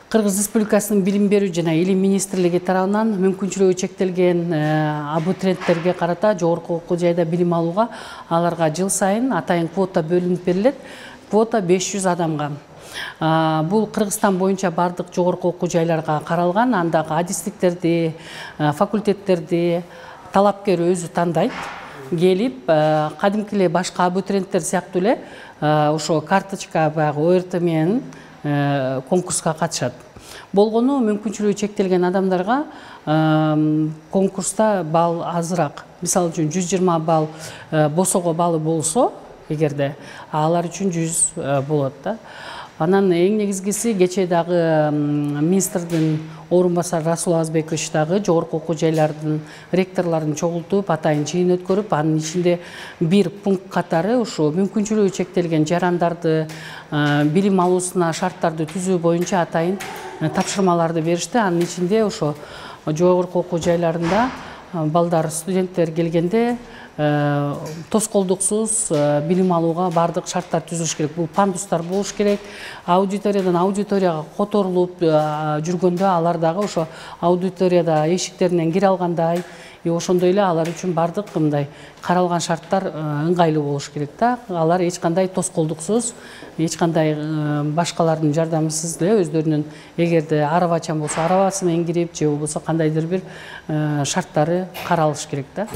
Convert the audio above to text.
Кыргыз Республикасынын Билим берүү жана Илим министрлиги тарабынан мүмкүнчүлүгү чектелген абитуриенттерге карата жогорку окуу жайда билим алууга аларга жыл сайын атайын квота бөлүнүп берилет. Квота 500 адамга. Бул Кыргызстан боюнча бардык жогорку окуу жайларга каралган. Андагы адистиктерди, факультеттерди талапкер өзү тандайт. Келип, кадимки эле башка абитуриенттер сыяктуу эле ошо карточка баягы ОРТ менен конкурска катышат. Болгону мүмкүнчүлүгү чектелген адамдарга конкурста балл азыраак. Мисалы үчүн 120 балл босого баллы болсо, эгерде алар үчүн 100 болот да. Анан эң негизгиси кечээ дагы министрдин орун басары Расул Азбекович дагы жогорку окуу жайлардын ректорлорун чогултуп, атайын жыйын өткөрүп, анын ичинде бир пункт катары ушу мүмкүнчүлүгү чектелген жарандарды билим алуусуна шарттарды түзүү боюнча атайын тапшырмаларды беришти. Анын ичинде ошо жогорку окуу жайларында балдар, студенттер келгенде тоскоолдуксуз билим алууга бардык шарттар түзүлүш керек. Бул пандустар болуш керек. Аудиториядан аудиторияга которулуп жүргөндө алар дагы ошо аудиторияда эшиктеринен кире алгандай, ошондой эле алар үчүн бардык мындай каралган шарттар ыңгайлуу болуш керек да. Алар эч кандай тоскоолдуксуз, эч кандай башкалардын жардамысыз эле өздөрүнүн, эгерде арабачан болсо арабасы менен кирип, же болбосо кандайдыр бир шарттары каралыш керек да.